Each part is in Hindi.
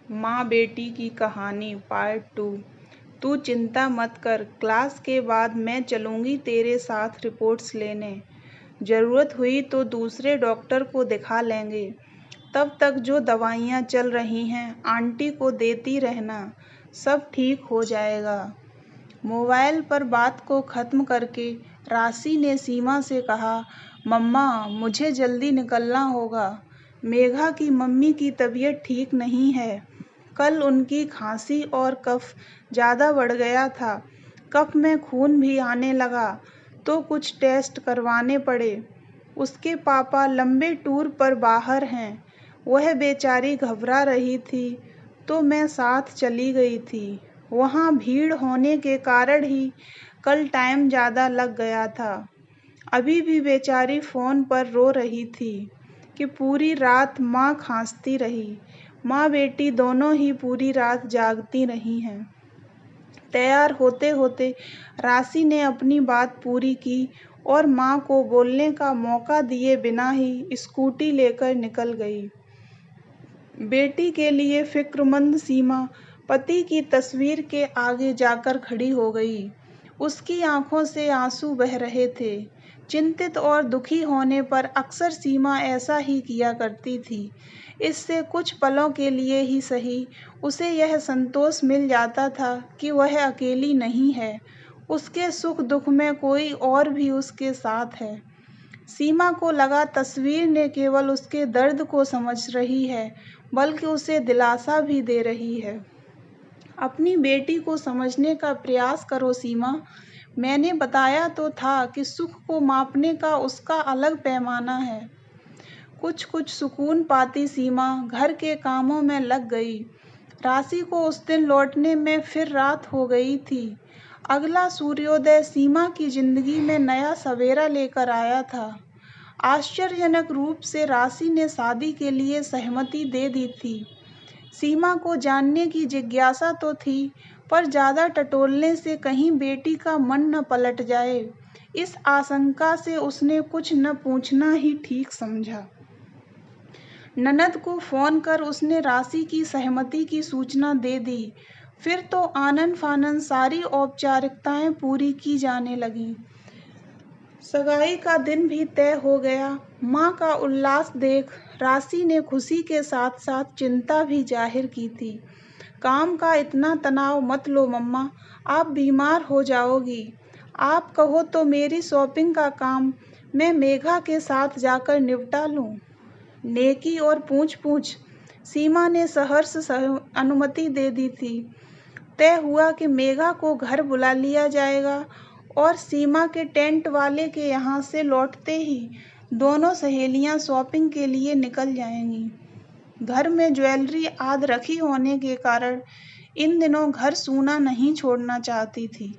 माँ बेटी की कहानी पार्ट 2। तू चिंता मत कर, क्लास के बाद मैं चलूँगी तेरे साथ रिपोर्ट्स लेने। ज़रूरत हुई तो दूसरे डॉक्टर को दिखा लेंगे। तब तक जो दवाइयाँ चल रही हैं आंटी को देती रहना, सब ठीक हो जाएगा। मोबाइल पर बात को ख़त्म करके राशि ने सीमा से कहा, मम्मा मुझे जल्दी निकलना होगा। मेघा की मम्मी की तबीयत ठीक नहीं है। कल उनकी खांसी और कफ ज़्यादा बढ़ गया था। कफ में खून भी आने लगा तो कुछ टेस्ट करवाने पड़े। उसके पापा लंबे टूर पर बाहर हैं। वह बेचारी घबरा रही थी तो मैं साथ चली गई थी। वहाँ भीड़ होने के कारण ही कल टाइम ज़्यादा लग गया था। अभी भी बेचारी फ़ोन पर रो रही थी कि पूरी रात माँ खांसती रही। माँ बेटी दोनों ही पूरी रात जागती रही हैं। तैयार होते होते राशि ने अपनी बात पूरी की और माँ को बोलने का मौका दिए बिना ही स्कूटी लेकर निकल गई। बेटी के लिए फिक्रमंद सीमा पति की तस्वीर के आगे जाकर खड़ी हो गई। उसकी आंखों से आंसू बह रहे थे। चिंतित और दुखी होने पर अक्सर सीमा ऐसा ही किया करती थी। इससे कुछ पलों के लिए ही सही उसे यह संतोष मिल जाता था कि वह अकेली नहीं है। उसके सुख दुख में कोई और भी उसके साथ है। सीमा को लगा तस्वीर ने केवल उसके दर्द को समझ रही है, बल्कि उसे दिलासा भी दे रही है। अपनी बेटी को समझने का प्रयास करो सीमा। मैंने बताया तो था कि सुख को मापने का उसका अलग पैमाना है। कुछ कुछ सुकून पाती सीमा घर के कामों में लग गई। राशि को उस दिन लौटने में फिर रात हो गई थी। अगला सूर्योदय सीमा की जिंदगी में नया सवेरा लेकर आया था। आश्चर्यजनक रूप से राशि ने शादी के लिए सहमति दे दी थी। सीमा को जानने की जिज्ञासा तो थी, पर ज़्यादा टटोलने से कहीं बेटी का मन न पलट जाए, इस आशंका से उसने कुछ न पूछना ही ठीक समझा। ननद को फ़ोन कर उसने राशि की सहमति की सूचना दे दी। फिर तो आनन फानन सारी औपचारिकताएं पूरी की जाने लगीं। सगाई का दिन भी तय हो गया। माँ का उल्लास देख राशि ने खुशी के साथ साथ चिंता भी जाहिर की थी। काम का इतना तनाव मत लो मम्मा, आप बीमार हो जाओगी। आप कहो तो मेरी शॉपिंग का काम मैं मेघा के साथ जाकर निपटा लूँ। नेकी और पूछ सीमा ने सहर्ष अनुमति दे दी थी। तय हुआ कि मेघा को घर बुला लिया जाएगा और सीमा के टेंट वाले के यहाँ से लौटते ही दोनों सहेलियाँ शॉपिंग के लिए निकल जाएंगी। घर में ज्वेलरी आदि रखी होने के कारण इन दिनों घर सूना नहीं छोड़ना चाहती थी।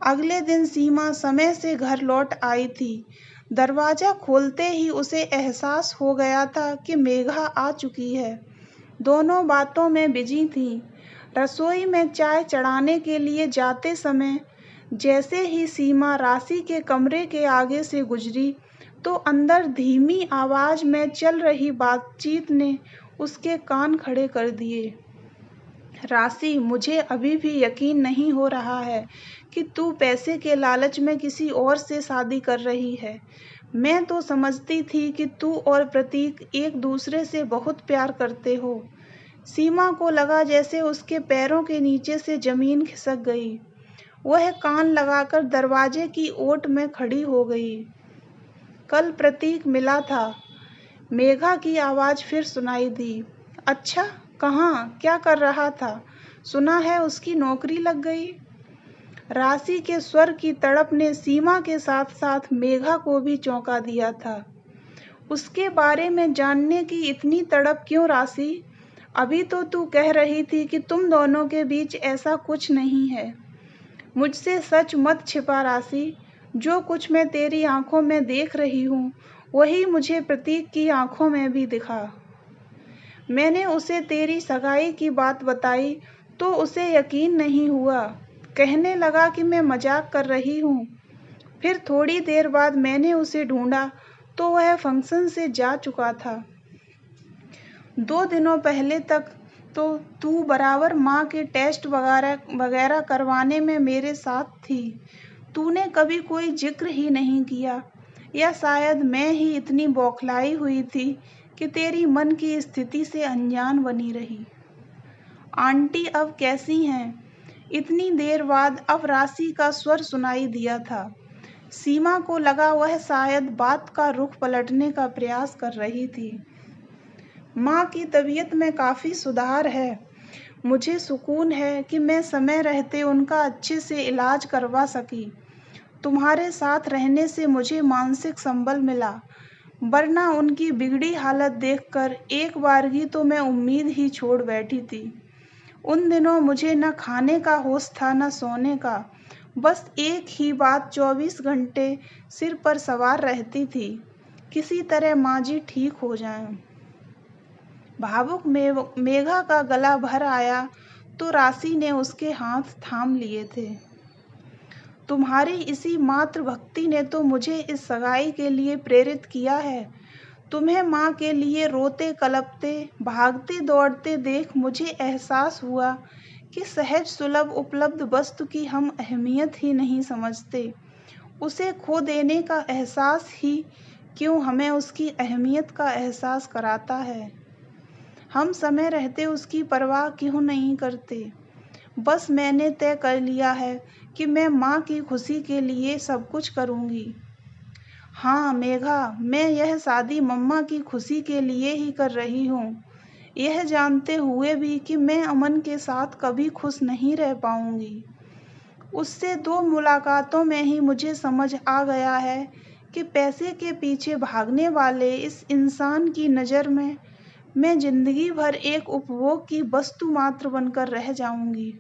अगले दिन सीमा समय से घर लौट आई थी। दरवाज़ा खोलते ही उसे एहसास हो गया था कि मेघा आ चुकी है। दोनों बातों में बिजी थीं। रसोई में चाय चढ़ाने के लिए जाते समय जैसे ही सीमा राशि के कमरे के आगे से गुजरी तो अंदर धीमी आवाज़ में चल रही बातचीत ने उसके कान खड़े कर दिए। राशि, मुझे अभी भी यकीन नहीं हो रहा है कि तू पैसे के लालच में किसी और से शादी कर रही है। मैं तो समझती थी कि तू और प्रतीक एक दूसरे से बहुत प्यार करते हो। सीमा को लगा जैसे उसके पैरों के नीचे से जमीन खिसक गई। वह कान लगाकर दरवाजे की ओट में खड़ी हो गई। कल प्रतीक मिला था। मेघा की आवाज़ फिर सुनाई दी। अच्छा, कहाँ, क्या कर रहा था? सुना है उसकी नौकरी लग गई। राशि के स्वर की तड़प ने सीमा के साथ साथ मेघा को भी चौंका दिया था। उसके बारे में जानने की इतनी तड़प क्यों राशि? अभी तो तू कह रही थी कि तुम दोनों के बीच ऐसा कुछ नहीं है। मुझसे सच मत छिपा राशि। जो कुछ मैं तेरी आंखों में देख रही हूँ वही मुझे प्रतीक की आंखों में भी दिखा। मैंने उसे तेरी सगाई की बात बताई तो उसे यकीन नहीं हुआ। कहने लगा कि मैं मजाक कर रही हूँ। फिर थोड़ी देर बाद मैंने उसे ढूंढा तो वह फंक्शन से जा चुका था। 2 दिनों पहले तक तो तू बराबर माँ के टेस्ट वगैरह करवाने में मेरे साथ थी। तूने कभी कोई जिक्र ही नहीं किया, या शायद मैं ही इतनी बौखलाई हुई थी कि तेरी मन की स्थिति से अनजान बनी रही। आंटी अब कैसी हैं? इतनी देर बाद अब राशि का स्वर सुनाई दिया था। सीमा को लगा वह शायद बात का रुख पलटने का प्रयास कर रही थी। माँ की तबीयत में काफ़ी सुधार है। मुझे सुकून है कि मैं समय रहते उनका अच्छे से इलाज करवा सकी। तुम्हारे साथ रहने से मुझे मानसिक संबल मिला, वरना उनकी बिगड़ी हालत देखकर एक बारगी तो मैं उम्मीद ही छोड़ बैठी थी। उन दिनों मुझे न खाने का होश था न सोने का, बस एक ही बात 24 घंटे सिर पर सवार रहती थी, किसी तरह माँ जी ठीक हो जाएं। भावुक मेघा का गला भर आया तो राशि ने उसके हाथ थाम लिए थे। तुम्हारी इसी मातृ भक्ति ने तो मुझे इस सगाई के लिए प्रेरित किया है। तुम्हें माँ के लिए रोते कलपते भागते दौड़ते देख मुझे एहसास हुआ कि सहज सुलभ उपलब्ध वस्तु की हम अहमियत ही नहीं समझते। उसे खो देने का एहसास ही क्यों हमें उसकी अहमियत का एहसास कराता है। हम समय रहते उसकी परवाह क्यों नहीं करते। बस मैंने तय कर लिया है कि मैं माँ की खुशी के लिए सब कुछ करूँगी। हाँ मेघा, मैं यह शादी मम्मा की खुशी के लिए ही कर रही हूँ, यह जानते हुए भी कि मैं अमन के साथ कभी खुश नहीं रह पाऊँगी। उससे 2 मुलाकातों में ही मुझे समझ आ गया है कि पैसे के पीछे भागने वाले इस इंसान की नज़र में मैं जिंदगी भर एक उपभोग की वस्तु मात्र बनकर रह जाऊंगी।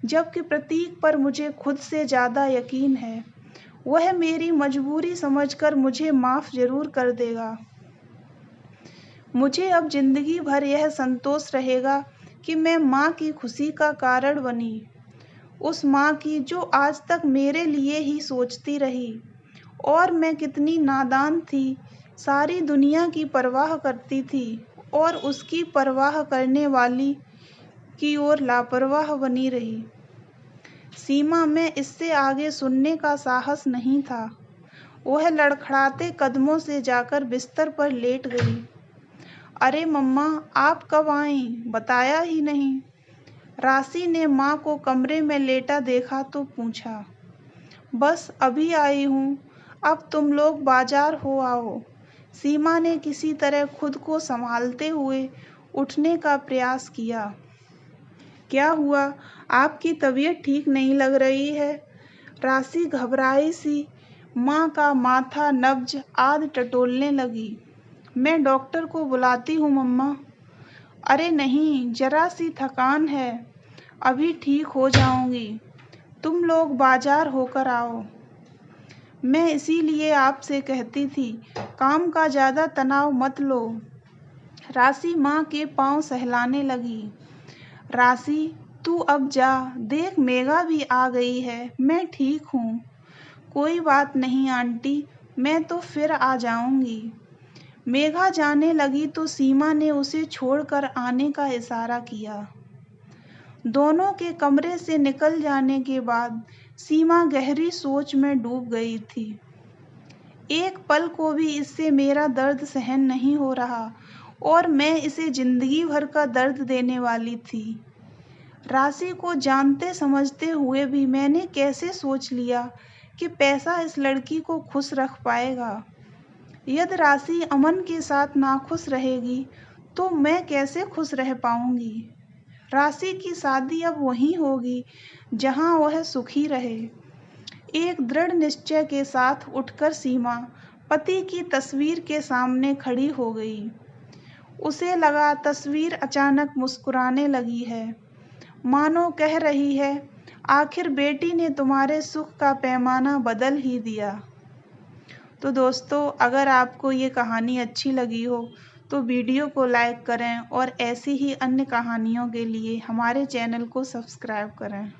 जबकि प्रतीक पर मुझे खुद से ज़्यादा यकीन है, वह मेरी मजबूरी समझकर मुझे माफ़ जरूर कर देगा। मुझे अब जिंदगी भर यह संतोष रहेगा कि मैं माँ की खुशी का कारण बनी, उस माँ की जो आज तक मेरे लिए ही सोचती रही। और मैं कितनी नादान थी, सारी दुनिया की परवाह करती थी और उसकी परवाह करने वाली की ओर लापरवाह बनी रही। सीमा, मैं इससे आगे सुनने का साहस नहीं था। वह लड़खड़ाते कदमों से जाकर बिस्तर पर लेट गई। अरे मम्मा, आप कब आईं? बताया ही नहीं। राशि ने माँ को कमरे में लेटा देखा तो पूछा। बस अभी आई हूँ, अब तुम लोग बाजार हो आओ। सीमा ने किसी तरह खुद को संभालते हुए उठने का प्रयास किया। क्या हुआ? आपकी तबीयत ठीक नहीं लग रही है? राशि घबराई सी माँ का माथा नब्ज आदि टटोलने लगी। मैं डॉक्टर को बुलाती हूँ मम्मा। अरे नहीं, जरा सी थकान है, अभी ठीक हो जाऊंगी। तुम लोग बाजार होकर आओ। मैं इसीलिए आपसे कहती थी, काम का ज़्यादा तनाव मत लो। राशि माँ के पांव सहलाने लगी। राशि, तू अब जा, देख मेघा भी आ गई है, मैं ठीक हूँ। कोई बात नहीं आंटी, मैं तो फिर आ जाऊंगी। मेघा जाने लगी तो सीमा ने उसे छोड़कर आने का इशारा किया। दोनों के कमरे से निकल जाने के बाद सीमा गहरी सोच में डूब गई थी। एक पल को भी इससे मेरा दर्द सहन नहीं हो रहा और मैं इसे जिंदगी भर का दर्द देने वाली थी। राशि को जानते समझते हुए भी मैंने कैसे सोच लिया कि पैसा इस लड़की को खुश रख पाएगा। यदि राशि अमन के साथ नाखुश रहेगी तो मैं कैसे खुश रह पाऊंगी। राशि की शादी अब वहीं होगी जहां वह सुखी रहे। एक दृढ़ निश्चय के साथ उठकर सीमा पति की तस्वीर के सामने खड़ी हो गई। उसे लगा तस्वीर अचानक मुस्कुराने लगी है, मानो कह रही है, आखिर बेटी ने तुम्हारे सुख का पैमाना बदल ही दिया। तो दोस्तों, अगर आपको ये कहानी अच्छी लगी हो तो वीडियो को लाइक करें और ऐसी ही अन्य कहानियों के लिए हमारे चैनल को सब्सक्राइब करें।